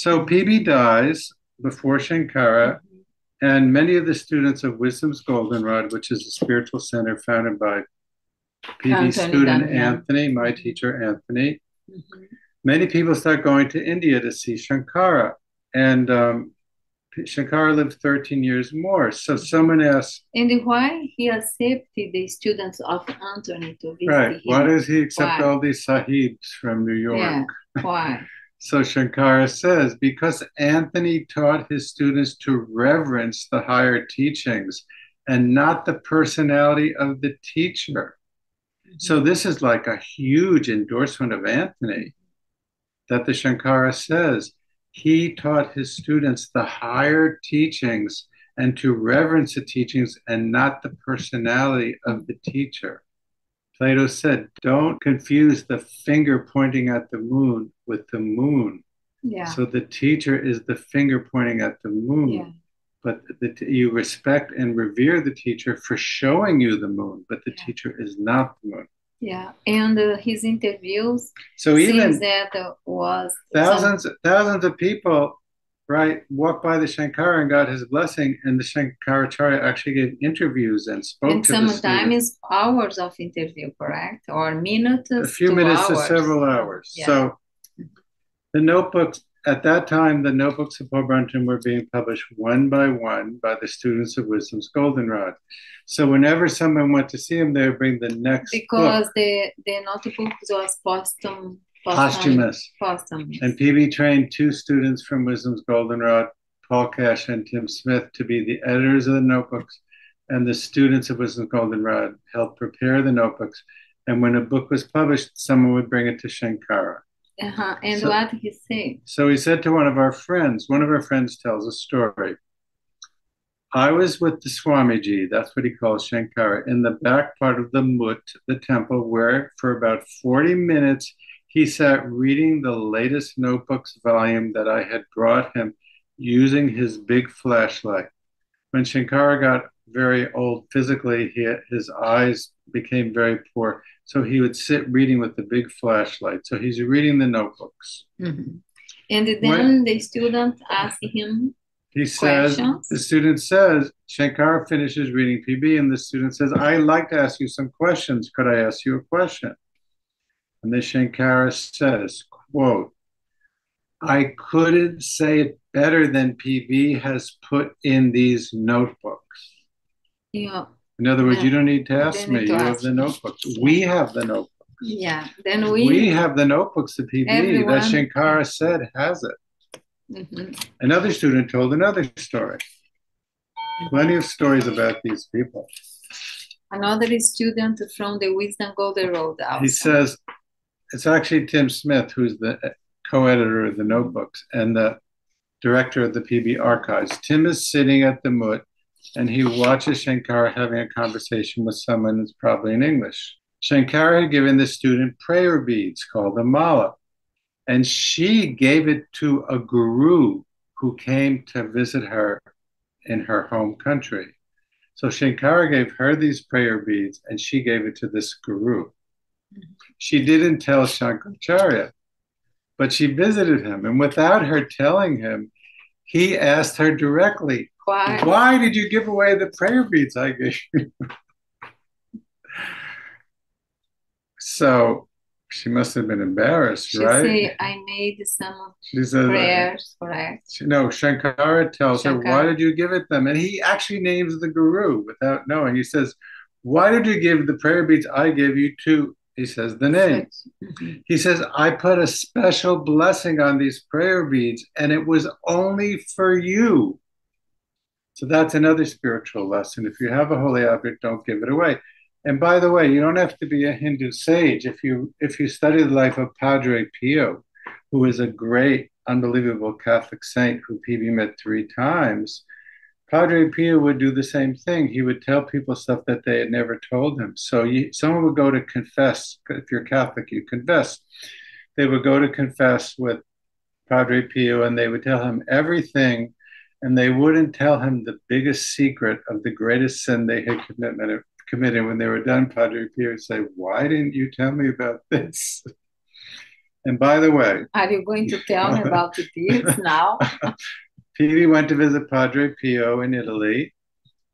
So PB dies before Shankara, and many of the students of Wisdom's Goldenrod, which is a spiritual center founded by PB student Anthony, my teacher Anthony, many people start going to India to see Shankara. And Shankara lived 13 years more. So someone asked, and why he accepted the students of Anthony to visit right, him? why does he accept all these sahibs from New York? Yeah, why? So Shankara says, because Anthony taught his students to reverence the higher teachings and not the personality of the teacher. So this is like a huge endorsement of Anthony, that the Shankara says he taught his students the higher teachings and to reverence the teachings and not the personality of the teacher. Plato said, don't confuse the finger pointing at the moon with the moon. Yeah. So the teacher is the finger pointing at the moon. Yeah. But you respect and revere the teacher for showing you the moon, but the teacher is not the moon. Yeah, and his interviews. So even that was thousands of people, right, walked by the Shankara and got his blessing, and the Shankaracharya actually gave interviews and spoke and to the students. Sometimes hours of interview, correct, or minutes? A few minutes to several hours. Yeah. So the notebooks. At that time, the notebooks of Paul Brunton were being published one by the students of Wisdom's Goldenrod. So whenever someone went to see him, they would bring the next because book. the notebook was posthumous. And PB trained two students from Wisdom's Goldenrod, Paul Cash and Tim Smith, to be the editors of the notebooks. And the students of Wisdom's Goldenrod helped prepare the notebooks. And when a book was published, someone would bring it to Shankara. And so, what did he say? So he said to one of our friends tells a story. I was with the Swamiji, that's what he calls Shankara, in the back part of the Mut, the temple, where for about 40 minutes he sat reading the latest notebooks volume that I had brought him using his big flashlight. When Shankara got very old physically, his eyes became very poor. So he would sit reading with the big flashlight. So he's reading the notebooks. Mm-hmm. And then the student asked him questions. The student says, Shankara finishes reading PB, and the student says, I'd like to ask you some questions. Could I ask you a question? And the Shankara says, quote, I couldn't say it better than PB has put in these notebooks. Yeah. In other words, you don't need to ask me. You have the notebooks. We have the notebooks. Yeah. Then we have the notebooks that PB that Shankara said has it. Mm-hmm. Another student told another story. Plenty of stories about these people. Another student from the Wisdom Goldenrod also. He says, it's actually Tim Smith, who's the co-editor of the notebooks and the director of the PB archives. Tim is sitting at the Mut, and he watches Shankara having a conversation with someone who's probably in English. Shankara had given the student prayer beads called a mala, and she gave it to a guru who came to visit her in her home country. So Shankara gave her these prayer beads, and she gave it to this guru. She didn't tell Shankaracharya, but she visited him, and without her telling him, he asked her directly, why did you give away the prayer beads I gave you? So she must have been embarrassed, right? She said, I made some prayers, correct? No, Shankara tells her, why did you give it them? And he actually names the guru without knowing. He says, why did you give the prayer beads I gave you to? He says the name. Mm-hmm. He says, I put a special blessing on these prayer beads, and it was only for you. So that's another spiritual lesson. If you have a holy object, don't give it away. And by the way, you don't have to be a Hindu sage. If you study the life of Padre Pio, who is a great, unbelievable Catholic saint who PB met 3 times, Padre Pio would do the same thing. He would tell people stuff that they had never told him. So someone would go to confess. If you're Catholic, you confess. They would go to confess with Padre Pio, and they would tell him everything, and they wouldn't tell him the biggest secret of the greatest sin they had committed. When they were done, Padre Pio would say, why didn't you tell me about this? And by the way, are you going to tell me about this now? PB went to visit Padre Pio in Italy,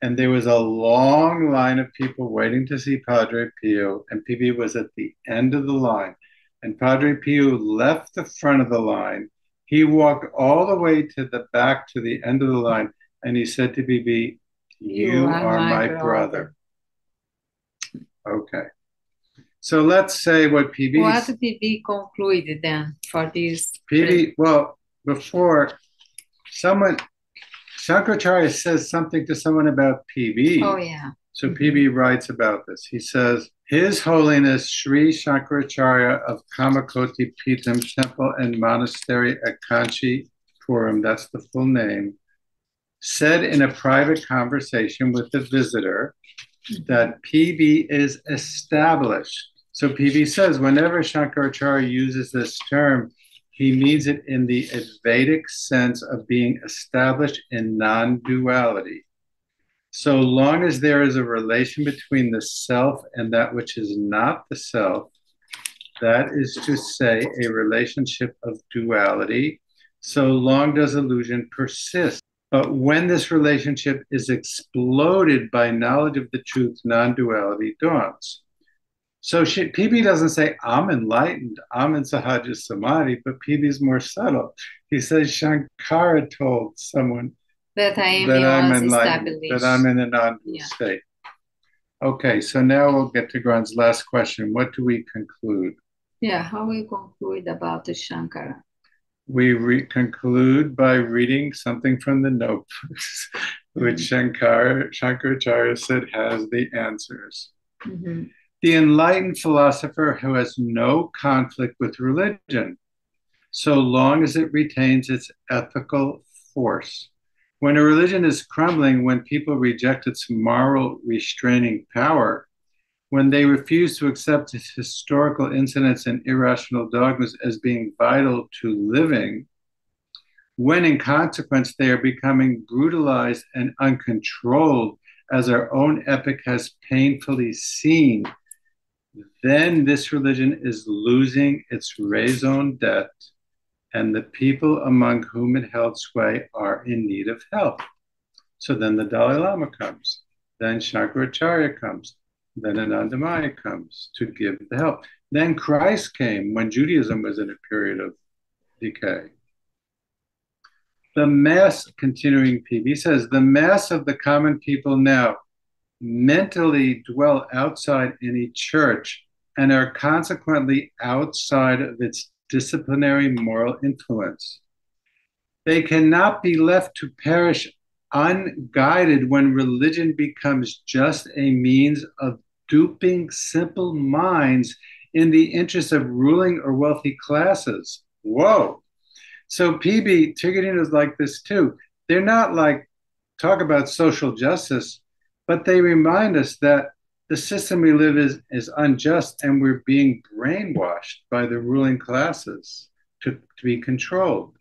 and there was a long line of people waiting to see Padre Pio, and PB was at the end of the line. And Padre Pio left the front of the line. He walked all the way to the back to the end of the line, and he said to PB, "You are my brother." Okay. So let's say what PB... What PB concluded then for this? PB, well, before someone... Shankaracharya says something to someone about PB. Oh, yeah. So PB writes about this. He says, His Holiness Sri Shankaracharya of Kamakoti Pitam Temple and Monastery at Kanchi Puram, that's the full name, said in a private conversation with the visitor that PB is established. So PB says whenever Shankaracharya uses this term, he means it in the Advaitic sense of being established in non-duality. So long as there is a relation between the self and that which is not the self, that is to say, a relationship of duality, so long does illusion persist. But when this relationship is exploded by knowledge of the truth, non-duality dawns. So PB doesn't say, I'm enlightened, I'm in Sahaja Samadhi, but PB is more subtle. He says, Shankara told someone that I'm enlightened, that I'm in a non-dual state. Okay, so now we'll get to Grant's last question. What do we conclude? Yeah, how we conclude about the Shankara? We conclude by reading something from the notebooks, which Shankaracharya said has the answers. The enlightened philosopher who has no conflict with religion, so long as it retains its ethical force. When a religion is crumbling, when people reject its moral restraining power, when they refuse to accept its historical incidents and irrational dogmas as being vital to living, when in consequence they are becoming brutalized and uncontrolled, as our own epoch has painfully seen, then this religion is losing its raison d'etre, and the people among whom it held sway are in need of help. So then the Dalai Lama comes, then Shankaracharya comes, then Anandamaya comes to give the help. Then Christ came when Judaism was in a period of decay. The mass, continuing PB says, the mass of the common people now mentally dwell outside any church and are consequently outside of its disciplinary moral influence. They cannot be left to perish unguided when religion becomes just a means of duping simple minds in the interest of ruling or wealthy classes. Whoa. So PB, Tigardin is like this too. They're not like, talk about social justice, but they remind us that the system we live in is unjust and we're being brainwashed by the ruling classes to be controlled.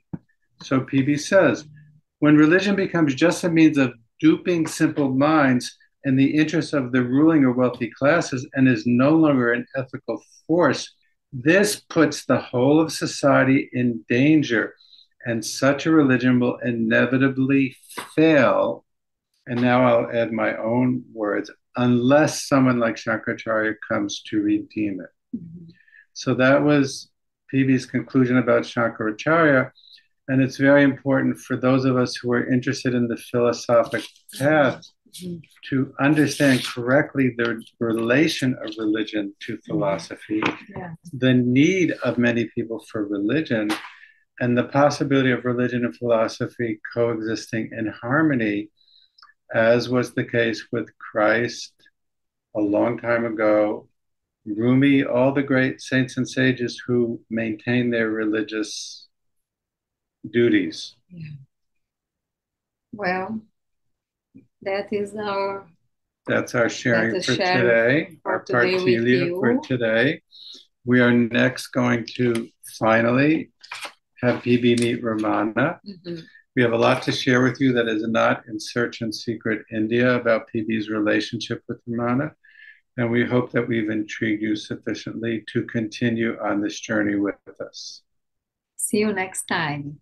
So PB says, when religion becomes just a means of duping simple minds in the interest of the ruling or wealthy classes and is no longer an ethical force, this puts the whole of society in danger, and such a religion will inevitably fail. And now I'll add my own words, unless someone like Shankaracharya comes to redeem it. So that was PB's conclusion about Shankaracharya. And it's very important for those of us who are interested in the philosophic path to understand correctly the relation of religion to philosophy, the need of many people for religion, and the possibility of religion and philosophy coexisting in harmony, as was the case with Christ a long time ago, Rumi, all the great saints and sages who maintain their religious duties. Well, that's our sharing for today, our partilya for today. We are next going to finally have PB meet Ramana. We have a lot to share with you that is not in Search and Secret India about PB's relationship with Ramana. And we hope that we've intrigued you sufficiently to continue on this journey with us. See you next time.